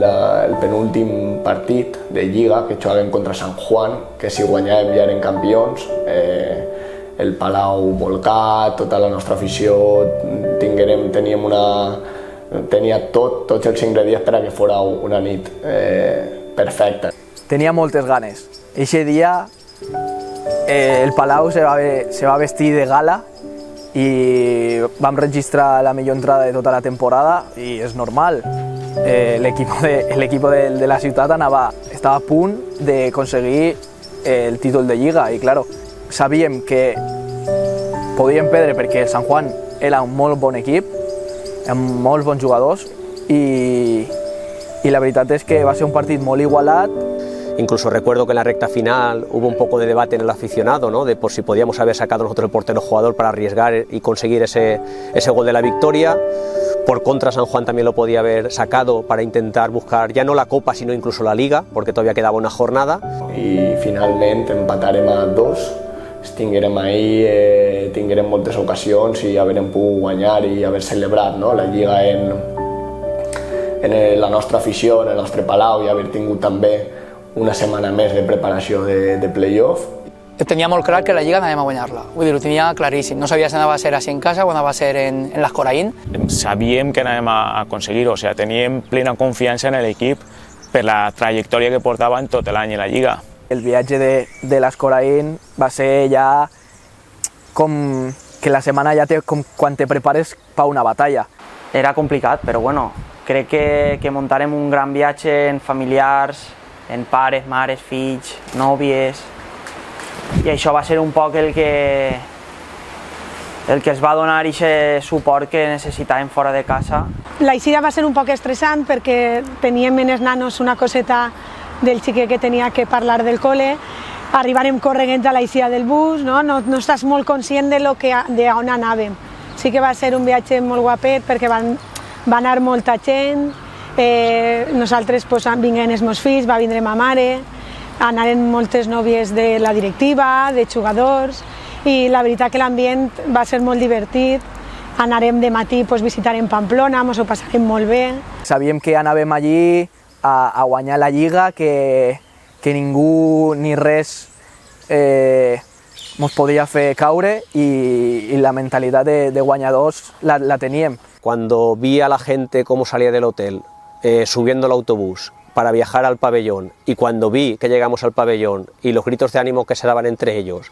el penúltim partit de Lliga, que juguem contra Sant Juan, que si guanyàvem ja eren campions. El Palau volcat, tota la nostra afició, tenia tots els ingredients per a que fos una nit perfecta. Tenia moltes ganes. Eixe dia el Palau se va vestir de gala i vam registrar la millor entrada de tota la temporada i és normal. L'equip de la ciutat estava a punt d'aconseguir el títol de Lliga i claro, sabíem que podíem perdre perquè el Sant Juan era un molt bon equip, amb molts bons jugadors i la veritat és que va ser un partit molt igualat. Incluso recuerdo que en la recta final hubo un poco de debate en el aficionado, ¿no? De por si podíamos haber sacado nosotros el portero jugador para arriesgar y conseguir ese gol de la victoria. Por contra, San Juan también lo podía haber sacado para intentar buscar ya no la Copa, sino incluso la Liga, porque todavía quedaba una jornada. I finalment empatarem a 2, tinguérem ahir, tinguérem moltes ocasions i haverem pogut guanyar i haver celebrat, no? La Lliga en la nostra afició, en el nostre Palau, i haver tingut també una setmana més de preparació de playoff. Tenia molt clar que la Lliga anàvem a guanyar-la, vull dir, ho tenia claríssim. No sabia si anava a ser així en casa o anava a ser en l'Escoraín. Sabíem que anàvem a aconseguir-ho, o sigui, teníem plena confiança en l'equip per la trajectòria que portava en tot l'any a la Lliga. El viatge de l'Escoraín va ser ja com que la setmana ja té com quan te prepares per una batalla. Era complicat, però bueno, crec que muntarem un gran viatge en familiars, en pares, mares, fills, nòvies, i això va ser un poc el que es va donar aquest suport que necessitàvem fora de casa. L'eixida va ser un poc estressant perquè teníem en els nanos una coseta del xiquet que tenia que parlar del col·le, arribarem corregents a l'eixida del bus, no estàs molt conscient d'on anàvem. Sí que va ser un viatge molt guapet perquè va anar molta gent, nosaltres vinguem els meus fills, va vindre ma mare, anaren moltes nòvies de la directiva, de jugadors, i la veritat que l'ambient va ser molt divertit. Anarem de matí, visitarem Pamplona, ens ho passarem molt bé. Sabíem que anàvem allí a guanyar la Lliga, que ningú ni res ens podia fer caure i la mentalitat de guanyadors la teníem. Cuando vi a la gente cómo salía del hotel, subiendo el autobús para viajar al pabellón, y cuando vi que llegamos al pabellón y los gritos de ánimo que se daban entre ellos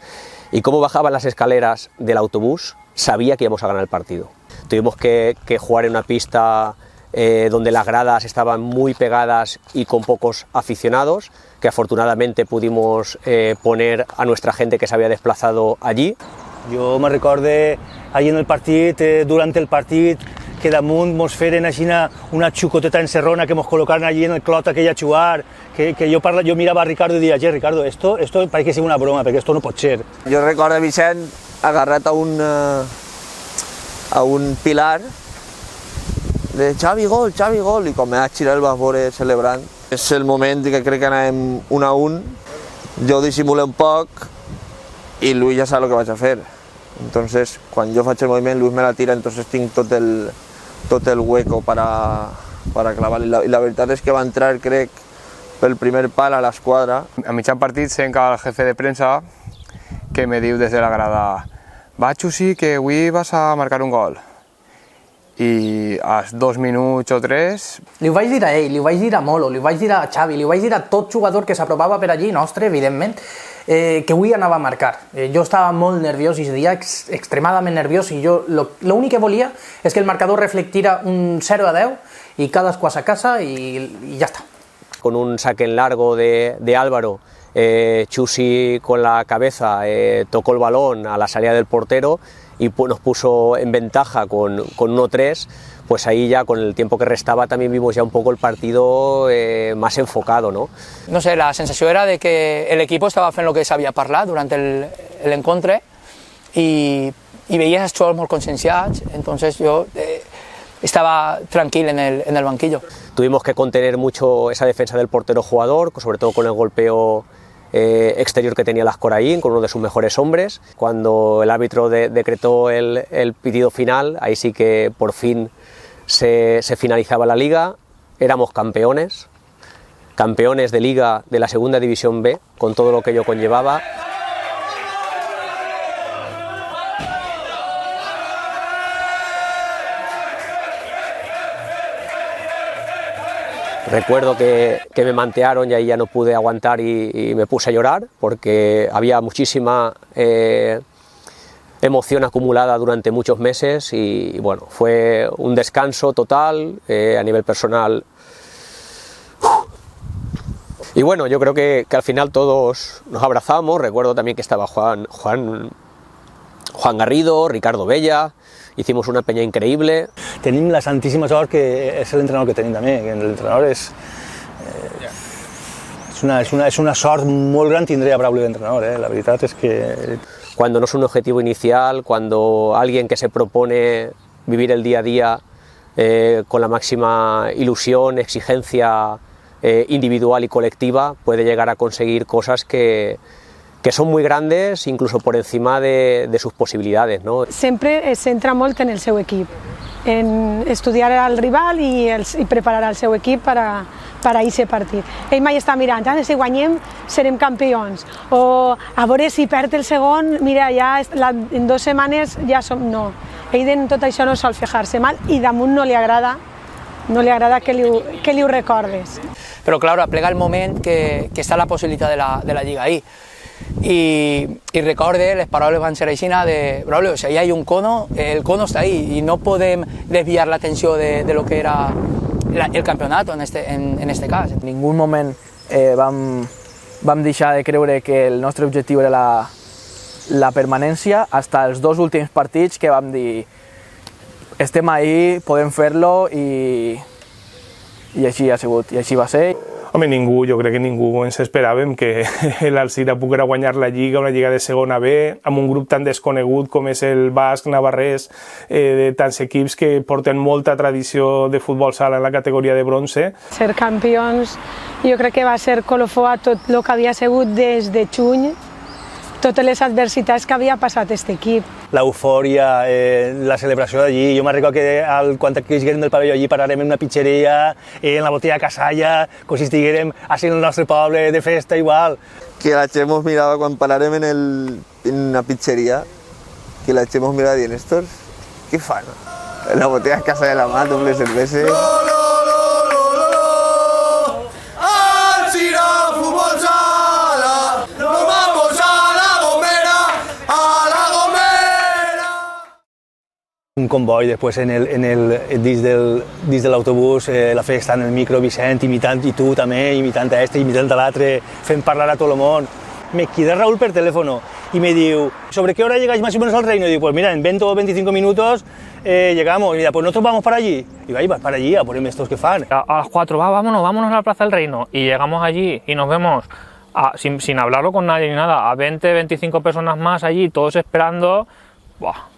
y cómo bajaban las escaleras del autobús, sabía que íbamos a ganar el partido. Tuvimos que jugar en una pista donde las gradas estaban muy pegadas y con pocos aficionados, que afortunadamente pudimos poner a nuestra gente que se había desplazado allí. Jo me recorde allí en el partit, durant el partit, que damunt mos feren així una xucoteta encerrona que mos col·locaren allí en el clot aquell a jugar, que jo mirava a Ricardo i deia, Ricardo, esto parece que sigui una broma, perquè esto no pot ser. Jo recordo Vicent agarrat a un pilar de Xavi gol, i com me vaig girar el vas veure celebrant. És el moment que crec que anàvem 1-1, jo dissimulé un poc i Luis ja sap el que vaig a fer. Entonces, quan jo faig el moviment, Luis me la tira, entonces tinc tot el hueco para clavar. I la veritat és que va entrar, crec, pel primer pal a l'esquadra. A mitjan partit sent el jefe de premsa que me diu des de la grada va, Xusi, que avui vas a marcar un gol. I als 2 minuts o 3... Li ho vaig dir a ell, li ho vaig dir a Molo, li ho vaig dir a Xavi, li ho vaig dir a tot jugador que s'apropava per allí, nostre, evidentment, que avui anava a marcar. Jo estava molt nerviós i seria extremadament nerviós i jo l'únic que volia és que el marcador reflectira un 0-10 i cadascú a sa casa i ja està. Con un saque en largo de Álvaro, Xusi con la cabeza tocó el balón a la salida del portero y nos puso en ventaja con 1-3, pues ahí ya con el tiempo que restaba también vimos ya un poco el partido más enfocado, ¿no? No sé, la sensació era de que l'equip estava fent el que s'havia parlat durant l'encontre i veies els jugadors molt conscienciats, entonces yo estaba tranquil en el banquillo. Tuvimos que contener mucho esa defensa del portero jugador, sobre todo con el golpeo exterior que tenía Lascoraín, con uno de sus mejores hombres. Cuando el árbitro decretó el pitido final, ahí sí que por fin se finalizaba la liga. éramos campeones, campeones de Liga de la Segunda División B, con todo lo que ello conllevaba. Recuerdo que me mantearon y ahí ya no pude aguantar y me puse a llorar porque había muchísima emoción acumulada durante muchos meses y bueno, fue un descanso total a nivel personal. Y bueno, yo creo que al final todos nos abrazamos. Recuerdo también que estaba Juan Garrido, Ricardo Bella. Hicimos una peña increïble. Tenim la santíssima sort que és l'entrenador que tenim també, que l'entrenador és una sort molt gran tindre a Braulio d'entrenador, la veritat és que... Cuando no es un objetivo inicial, cuando alguien que se propone vivir el día a día con la máxima ilusión, exigencia individual y colectiva, puede llegar a conseguir cosas que son muy grandes, incluso por encima de sus posibilidades, ¿no? Sempre es centra molt en el seu equip, en estudiar el rival i preparar el seu equip per a aquest partit. Ell mai està mirant, si guanyem serem campions, o a veure si perd el segon, mira, ja en 2 setmanes ja som... No, ell en tot això no sol fijar-se mal i damunt no li agrada que li ho recordes. Pero claro, plega el moment que està la possibilitat de la Lliga ahí. Y recorde, les paraules van ser així de Braulio, si ahí hay un cono, el cono está ahí y no podem desviar l'atenció de lo que era el campeonato en este cas. En ningún moment vam deixar de creure que el nostre objectiu era la permanència, hasta els 2 últims partits que vam dir estem ahí, podem fer-lo i així ha sigut, i així va ser. Home, jo crec que ningú ens esperàvem que l'Alzira poguera guanyar la Lliga, una Lliga de segona B, amb un grup tan desconegut com és el basc, navarrès, de tants equips que porten molta tradició de futbol sala en la categoria de bronze. Ser campions jo crec que va ser colofó a tot el que havia sigut des de juny, totes les adversitats que havia passat aquest equip. L'eufòria, la celebració d'allí. Jo me'n recordo que quan estiguérem del pavelló allí pararem en una pitxeria, en la botella Casalla, com si estiguérem així en el nostre poble de festa igual. Que la Che mos mirava quan pararem en una pitxeria, que la Che mos mirava dient, estos, què fan? La botella Casalla a la mà, doble cervesa... Un comboi, després dins de l'autobús, la festa en el micro, Vicent imitant, i tu també, imitant a este, imitant a l'altre, fent parlar a tot el món. Me queda Raúl per teléfono y me diu, ¿sobre qué hora llegáis más o menos al Reino? Y digo, pues mira, en 20 o 25 minutos llegamos. Y mira, pues nosotros vamos para allí. Y digo, ahí vas para allí, a ponerme estos que fan. A las 4, vámonos a la Plaza del Reino. Y llegamos allí y nos vemos, sin hablarlo con nadie ni nada, a 20, 25 personas más allí, todos esperando. Buah.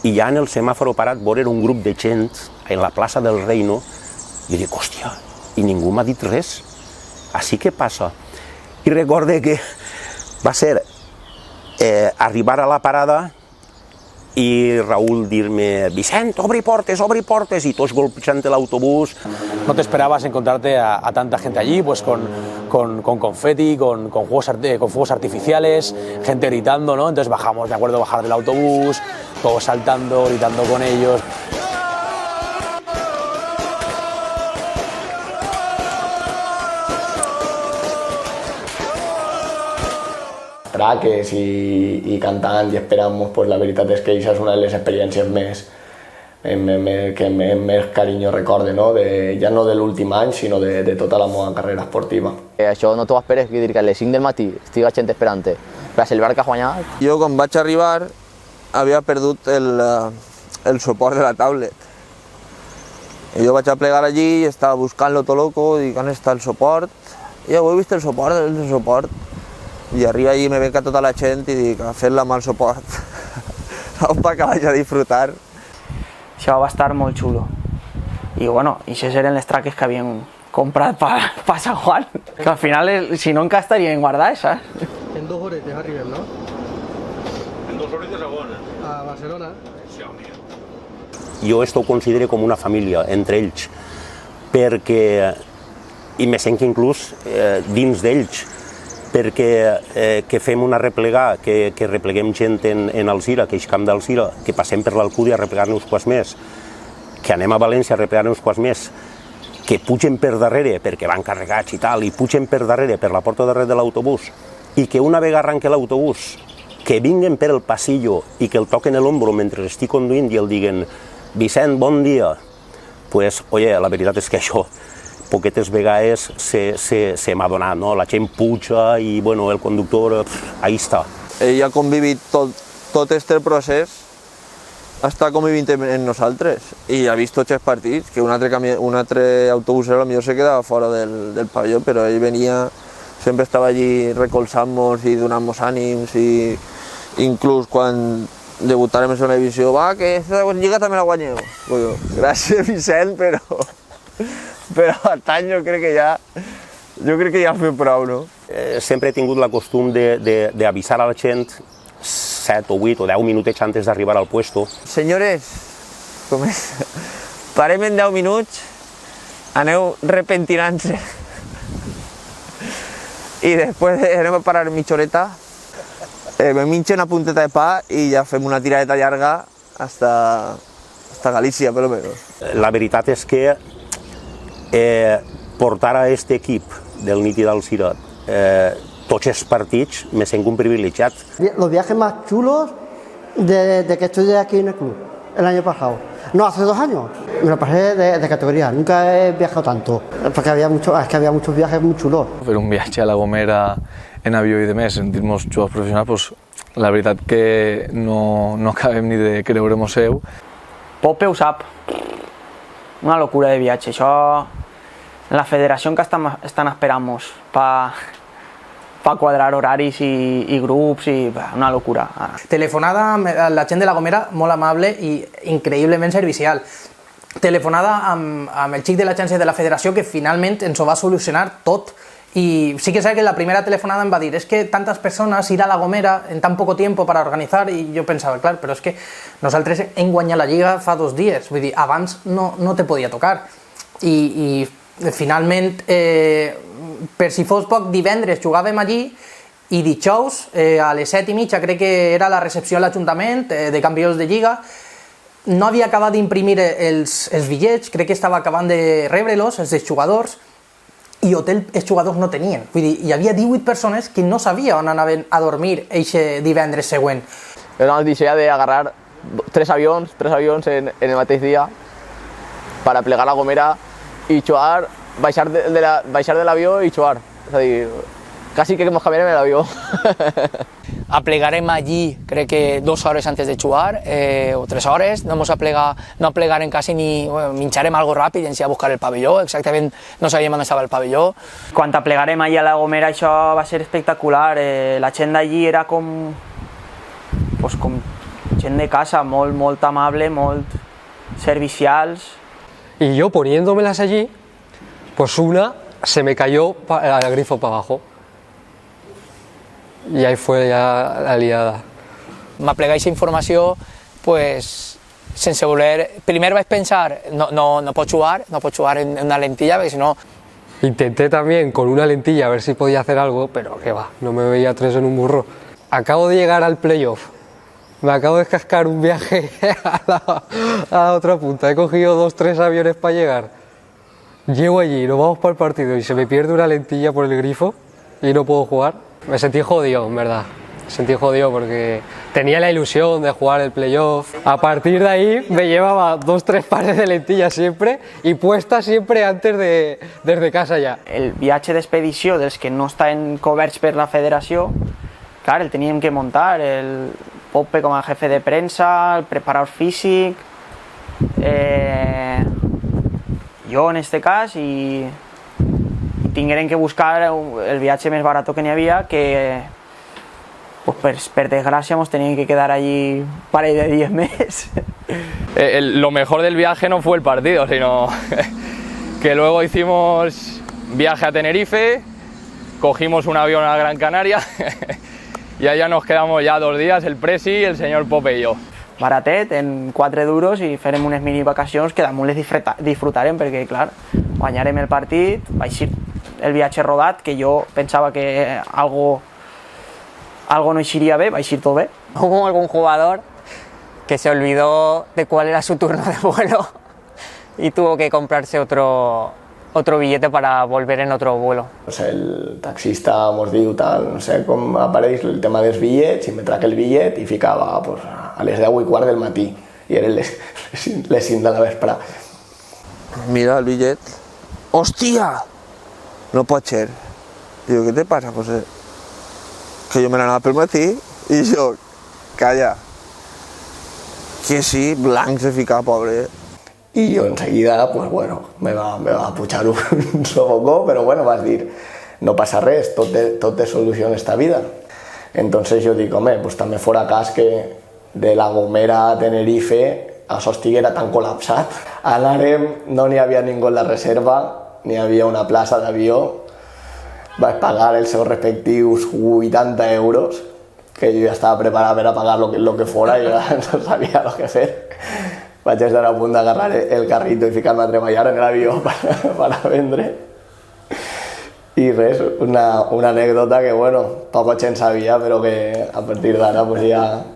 I ja en el semàfor parat veure un grup de gent en la plaça del Reino i dic, hòstia, i ningú m'ha dit res. Així que passa. I recorde que va ser arribar a la parada i Raúl dir-me, Vicent, obri portes, i tots golpejant l'autobús. No te esperabas encontrarte a tanta gente allí, pues con confeti, con fuegos artificiales, gente gritando, ¿no? Entonces bajamos, me acuerdo bajar del autobús, todos saltando, gritando con ellos. Traques i cantant i esperant, pues la veritat és que això és una de les experiències que més carinyo recorde, no? Ja no de l'últim any, sinó de tota la meva carrera esportiva. Això no t'ho esperes, que dir que a les 5 del matí estigui gent esperant-te per celebrar que ha guanyat. Jo quan vaig arribar havia perdut el suport de la tablet. I jo vaig a plegar allí i estava buscant-lo tot loco, dic, on està el suport? I ho he vist el suport. I arriba allí me beca tota la gent i dic, a fer-la amb el suport. Per que vaig a disfrutar. Això va estar molt xulo. I bueno, aquestes eren les traques que havíem comprat per Sant Juan. Que al final, si no encara estarien guardats, saps? En 2 horetes arribem, no? En 2 horetes a on? A Barcelona. Jo esto ho considero com una família, entre ells. perquè, i me sent que inclús dins d'ells, perquè que fem una replegada, que repleguem gent en Alzira, que és camp d'Alzira, que passem per l'Alcúdia a replegar-ne uns quants més, que anem a València a replegar-ne uns quants més, que pugen per darrere, perquè van carregats i tal, i pugen per darrere, per la porta darrere de l'autobús, i que una vegada arranque l'autobús, que vinguen per el passillo i que el toquen l'ombro mentre estic conduint i el diguen «Vicent, bon dia», pues, oye, la veritat és que això poquetes vegades se m'ha donat, no? La gent puja i, bueno, el conductor, ahí està. Ell ha convivit tot este procés, està convivint amb nosaltres i ha vist tots els partits, que un altre autobús potser se quedava fora del pavelló, però ell venia, sempre estava allí recolzant-nos i donant-nos ànims, i inclús quan debutarem en segona divisió, va, que aquesta lliga també la guanyeu. Gràcies, Vicent, però tant jo crec que ja fem prou, no? Sempre he tingut la costum d'avisar a la gent 7 o 8 o 10 minutets antes d'arribar al puesto. Senyores, parem en 10 minuts, aneu repentinant-se i després anem a parar mitja horeta, me minxo una punteta de pa i ja fem una tiradeta llarga hasta Galícia, per lo menos. La veritat és que portar a este equip del Niti d'Alzira tots els partits me sent un privilegiat. Los viajes más chulos de que estoy aquí en el club, el año pasado. No, hace 2 años. Me lo pasé de categoría, nunca he viajado tanto, porque había muchos viajes muy chulos. Fer un viatge a La Gomera en avió i demés, sentir-nos jugadors professionals, pues, la veritat que no acabem ni de creure-mos-ho. Pope ho sap, una locura de viatge, això la federació que estan esperant-nos per quadrar horaris i grups, i una locura. Telefonada amb la gent de La Gomera, molt amable i increïblement servicial. Telefonada amb el xic de l'agència de la federació que finalment ens ho va solucionar tot. Y sí que sé que la primera telefonada em va dir es que tantas personas ir a La Gomera en tan poco tiempo para organizar, y yo pensaba, claro, pero es que nosaltres hem guanyat la Lliga fa 2 dies, vull dir, abans no te podia tocar. I finalment, per si fos poc, divendres jugàvem allí i dijous a les 7:30 crec que era la recepció a l'Ajuntament de campions de Lliga. No havia acabat d'imprimir els bitllets, crec que estava acabant de rebre-los, els dels jugadors, i hotel els jugadors no tenien. Vull dir, hi havia 18 persones que no sabien on anaven a dormir eixe divendres següent. Era una notícia de agarrar 3 avions en el mateix dia para plegar La Gomera y chuar, baixar de l'avió i chuar. És a dir, casi que nos cambiarem el avió. Aplegarem allí, crec que 2 hores antes de jugar, o 3 hores, no aplegarem quasi ni... Mincharem algo ràpid i ens a buscar el pavelló, exactament no sabíem on estava el pavelló. Quan aplegarem allí a La Gomera això va ser espectacular, la gent d'allí era com gent de casa, molt amable, molt servicials. Y yo poniéndomelas allí, pues una se me cayó el grifo para abajo. Y ahí fue ya la liada. M'aplegar aquesta informació, pues, sense voler... Primer vaig pensar, no pots jugar en una lentilla, perquè si no... Intenté también con una lentilla a ver si podía hacer algo, pero qué va, no me veía 3 en un burro. Acabo de llegar al playoff. Me acabo de cascar un viaje a la otra punta. He cogido 2 o 3 aviones para llegar. Llego allí, nos vamos para el partido y se me pierde una lentilla por el grifo y no puedo jugar. Me sentí jodido, en verdad. Me sentí jodido porque tenía la ilusión de jugar el playoff. A partir de ahí me llevaba 2 o 3 pares de lentillas siempre y puestas siempre antes desde casa ya. El viatge d'expedició dels que no estaven coberts per la federació, clar, el teníem que muntar, el Pope com a jefe de premsa, el preparador físic, jo en este cas, i tingueren que buscar el viatge més barat que n'hi havia, que per desgràcia ens teníem que quedar allí un parell de dies més. Lo mejor del viaje no fue el partido, sino que luego hicimos viaje a Tenerife, cogimos un avión a Gran Canaria y allá nos quedamos ya 2 días, el Presi, el señor Pope y yo. Baratet, en 4 duros, i farem unes mini vacacions que damunt les disfrutarem, perquè, clar, guanyarem el partit, va eixir el viatge rodat, que jo pensava que algo no eixiria bé, va eixir tot bé. Hubo algún jugador que se olvidó de cuál era su turno de vuelo y tuvo que comprarse otro billete para volver en otro vuelo. No sé, el taxista ens diu tal, no sé com apareix el tema dels bitllets, i me trac el bitllet i ficava pues, a les 10:15 del matí, i eren les 5 de la vespre. Mira el bitllet. ¡Hostia! No pot ser. Digo, ¿qué te pasa, José? Que yo me l'anava pel matí i jo, calla. Que sí, blanc se ficava, pobre. Y yo enseguida, pues bueno, me va pujar un sofocó, pero bueno, vas a decir, no pasa res, tot té solució en esta vida. Entonces yo dic, home, pues també fora cas que de La Gomera a Tenerife això estiguera tan col·lapsat. A l'Arem no n'hi havia ningú en la reserva, ni havia una plaça d'avió. Vaig pagar els seus respectius 80 euros, que jo ja estava preparat per a pagar lo que fora i ja no sabia lo que fer. Vaig estar a punt d'agarrar el carrito i ficar-me a treballar en l'avió per a vendre. I res, una anècdota que, bueno, poca gent sabia, però que a partir d'ara pues, ja